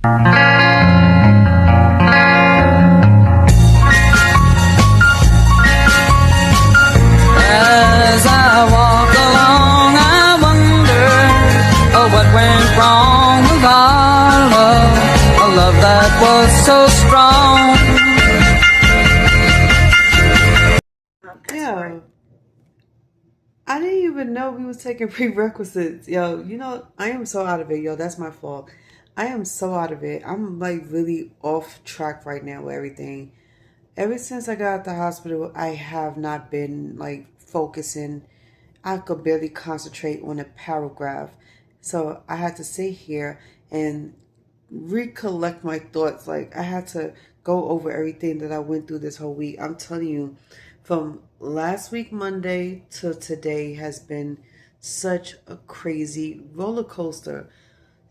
As I walk along, I wonder what went wrong with our love, a love that was so strong. Yeah, I didn't even know we was taking prerequisites. Yo, I am so out of it. Yo, that's my fault. I am so out of it. I'm like really off track right now with everything. Ever since I got out the hospital, I have not been like focusing. I could barely concentrate on a paragraph. So I had to sit here and recollect my thoughts. Like I had to go over everything that I went through this whole week. I'm telling you, from last week Monday to today has been such a crazy roller coaster.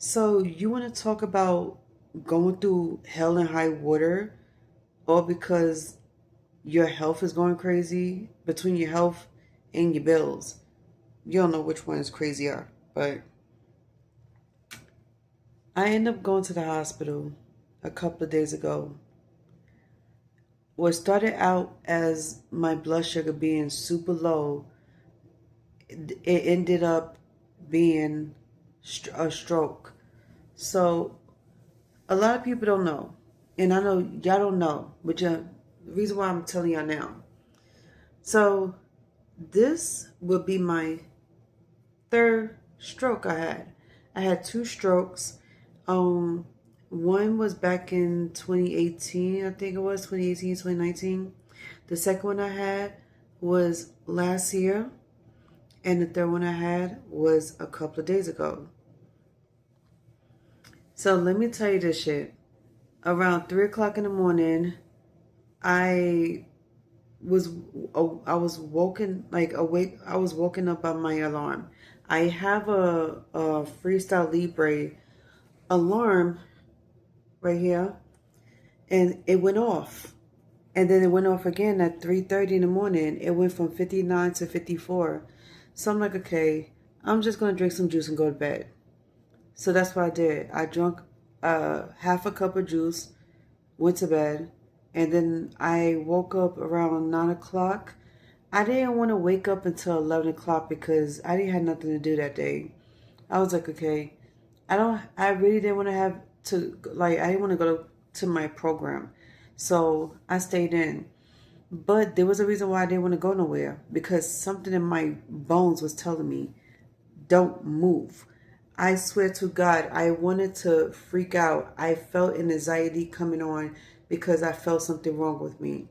So you want to talk about going through hell and high water, all because your health is going crazy? Between your health and your bills, you don't know which one is crazier. But I ended up going to the hospital a couple of days ago. What started out as my blood sugar being super low, it ended up being a stroke. So a lot of people don't know, and I know y'all don't know, but the reason why I'm telling y'all now. So this will be my third stroke I had. I had two strokes. One was back in 2018, I think it was 2018, 2019. The second one I had was last year, and the third one I had was a couple of days ago. So let me tell you this shit. Around 3 o'clock in the morning, I was woken, like awake. I was woken up by my alarm. I have a Freestyle Libre alarm right here, and it went off, and then it went off again at 3:30 in the morning. It went from 59 to 54. So I'm like, okay, I'm just gonna drink some juice and go to bed. So that's what I did. I drank half a cup of juice, went to bed, and then I woke up around 9 o'clock. I didn't want to wake up until 11 o'clock because I didn't have nothing to do that day. I was like, okay, I really didn't want to have to, like, I didn't want to go to my program. So I stayed in. But there was a reason why I didn't want to go nowhere, because something in my bones was telling me, don't move. I swear to God, I wanted to freak out. I felt an anxiety coming on because I felt something wrong with me.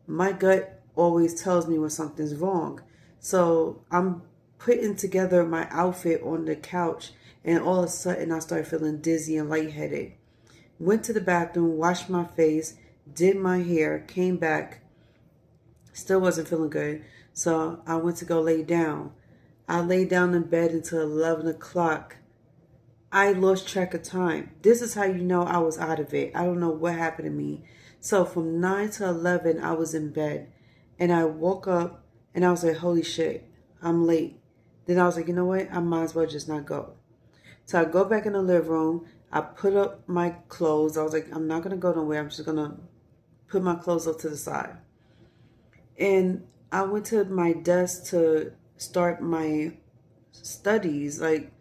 My gut always tells me when something's wrong. So I'm putting together my outfit on the couch, and all of a sudden I started feeling dizzy and lightheaded. Went to the bathroom, washed my face, did my hair, came back, still wasn't feeling good. So I went to go lay down. I laid down in bed until 11 o'clock. I lost track of time. This is how you know I was out of it. I don't know what happened to me. So from 9 to 11, I was in bed. And I woke up and I was like, holy shit, I'm late. Then I was like, you know what? I might as well just not go. So I go back in the living room. I put up my clothes. I was like, I'm not going to go nowhere. I'm just going to put my clothes up to the side. And I went to my desk to start my studies. Like,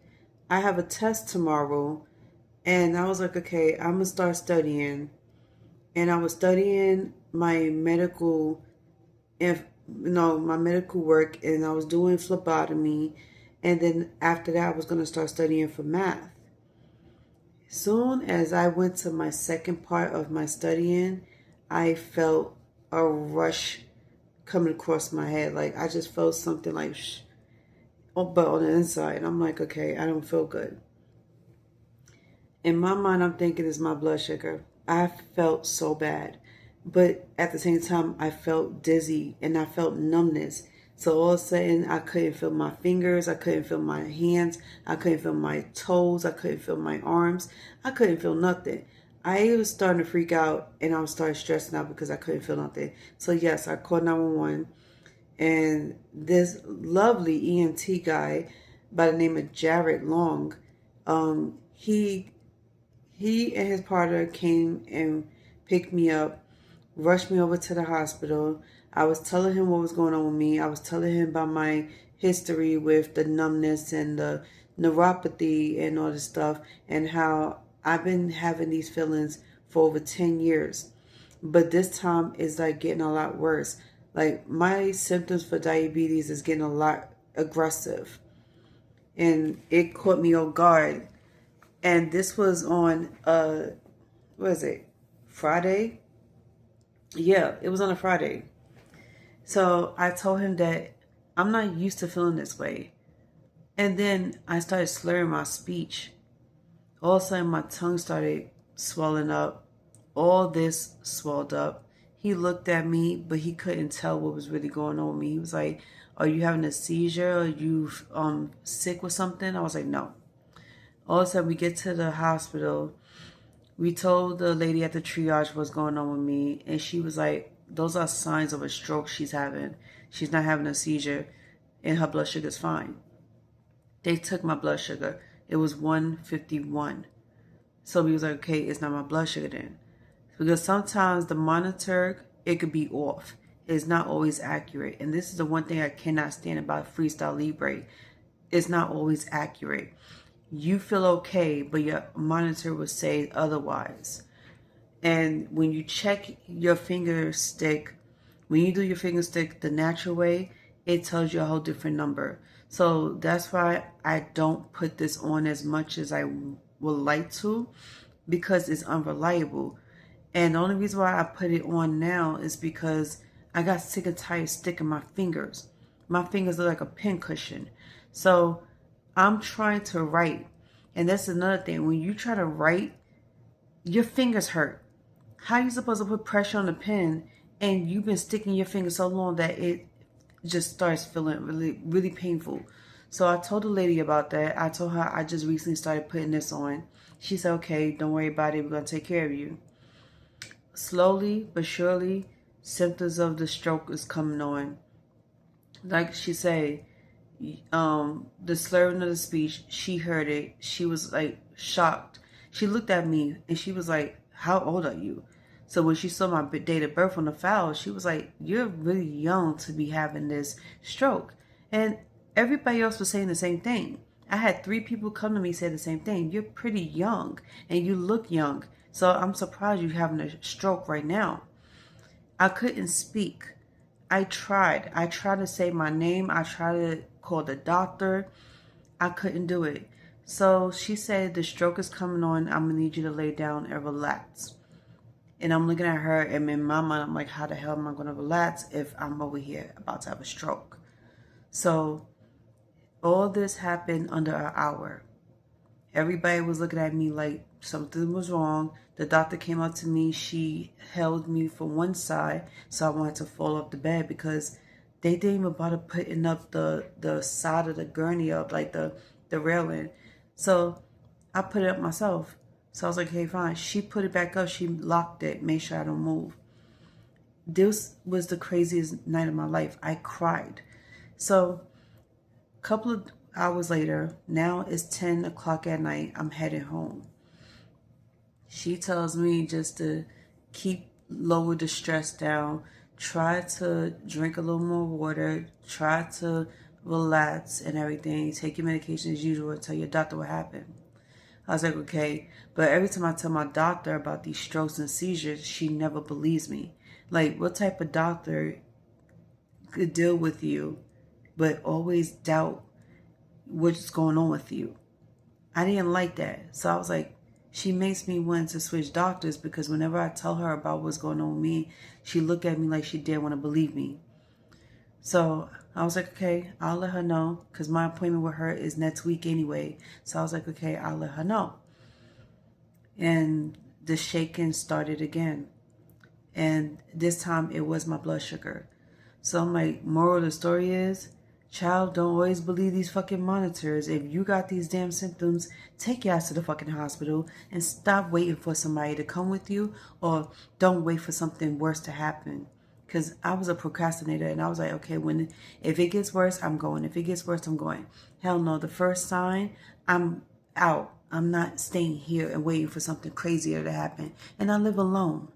I have a test tomorrow. And I was like, okay, I'm going to start studying. And I was studying my medical, my medical work. And I was doing phlebotomy. And then after that, I was going to start studying for math. Soon as I went to my second part of my studying, I felt a rush coming across my head. Like, I just felt something like, but on the inside, I'm like, okay, I don't feel good. In my mind, I'm thinking it's my blood sugar. I felt so bad. But at the same time, I felt dizzy and I felt numbness. So all of a sudden, I couldn't feel my fingers. I couldn't feel my hands. I couldn't feel my toes. I couldn't feel my arms. I couldn't feel nothing. I was starting to freak out and I was starting stressing out because I couldn't feel nothing. So yes, I called 911. And this lovely EMT guy by the name of Jared Long, he He and his partner came and picked me up, rushed me over to the hospital. I was telling him what was going on with me. I was telling him about my history with the numbness and the neuropathy and all this stuff, and how I've been having these feelings for over 10 years. But this time it's like getting a lot worse. Like my symptoms for diabetes is getting a lot aggressive. And it caught me off guard. And this was on what is it? Friday? Yeah, it was on a Friday. So I told him that I'm not used to feeling this way. And then I started slurring my speech. All of a sudden my tongue started swelling up. All this swelled up. He looked at me, but he couldn't tell what was really going on with me. He was like, "Are you having a seizure? Are you sick with something?" I was like, "No." All of a sudden we get to the hospital. We told the lady at the triage what's going on with me, and she was like, "Those are signs of a stroke she's having. She's not having a seizure, and her blood sugar's fine." They took my blood sugar. It was 151. So we was like, okay, it's not my blood sugar then. Because sometimes the monitor, it could be off. It's not always accurate. And this is the one thing I cannot stand about Freestyle Libre. It's not always accurate. You feel okay, but your monitor will say otherwise. And when you check your finger stick, when you do your finger stick the natural way, it tells you a whole different number. So that's why I don't put this on as much as I would like to, because it's unreliable. And the only reason why I put it on now is because I got sick and tired sticking my fingers. My fingers look like a pin cushion. So I'm trying to write. And that's another thing. When you try to write, your fingers hurt. How are you supposed to put pressure on the pen and you've been sticking your finger so long that it just starts feeling really, really painful? So I told the lady about that. I told her I just recently started putting this on. She said, okay, don't worry about it. We're going to take care of you. Slowly but surely, symptoms of the stroke is coming on. Like she said, the slurring of the speech, she heard it. She was like shocked. She looked at me and she was like, "How old are you?" So when she saw my date of birth on the file, she was like, "You're really young to be having this stroke." And everybody else was saying the same thing. I had 3 people come to me say the same thing. "You're pretty young and you look young. So I'm surprised you're having a stroke right now." I couldn't speak. I tried. I tried to say my name. I tried to call the doctor. I couldn't do it. So she said, "The stroke is coming on. I'm going to need you to lay down and relax." And I'm looking at her, and in my mind, I'm like, how the hell am I going to relax if I'm over here about to have a stroke? So all this happened under an hour. Everybody was looking at me like something was wrong. The doctor came up to me. She held me from one side, so I wanted to fall off the bed because they didn't even bother putting up the side of the gurney up, like the railing. So I put it up myself. So I was like, hey, fine. She put it back up. She locked it, made sure I don't move. This was the craziest night of my life. I cried. So a couple of hours later, now it's 10 o'clock at night, I'm heading home. She tells me just to lower the stress down, try to drink a little more water, try to relax and everything, take your medication as usual, and tell your doctor what happened. I was like, okay. But every time I tell my doctor about these strokes and seizures, she never believes me. Like, what type of doctor could deal with you but always doubt what's going on with you? I didn't like that. So I was like, she makes me want to switch doctors, because whenever I tell her about what's going on with me, she looked at me like she didn't want to believe me. So I was like, okay, I'll let her know, because my appointment with her is next week anyway. So I was like, okay, I'll let her know. And the shaking started again. And this time it was my blood sugar. So I'm like, moral of the story is, child, don't always believe these fucking monitors. If you got these damn symptoms, take your ass to the fucking hospital and stop waiting for somebody to come with you, or don't wait for something worse to happen. Because I was a procrastinator, and I was like, okay, if it gets worse, I'm going. If it gets worse, I'm going. Hell no, the first sign, I'm out. I'm not staying here and waiting for something crazier to happen. And I live alone.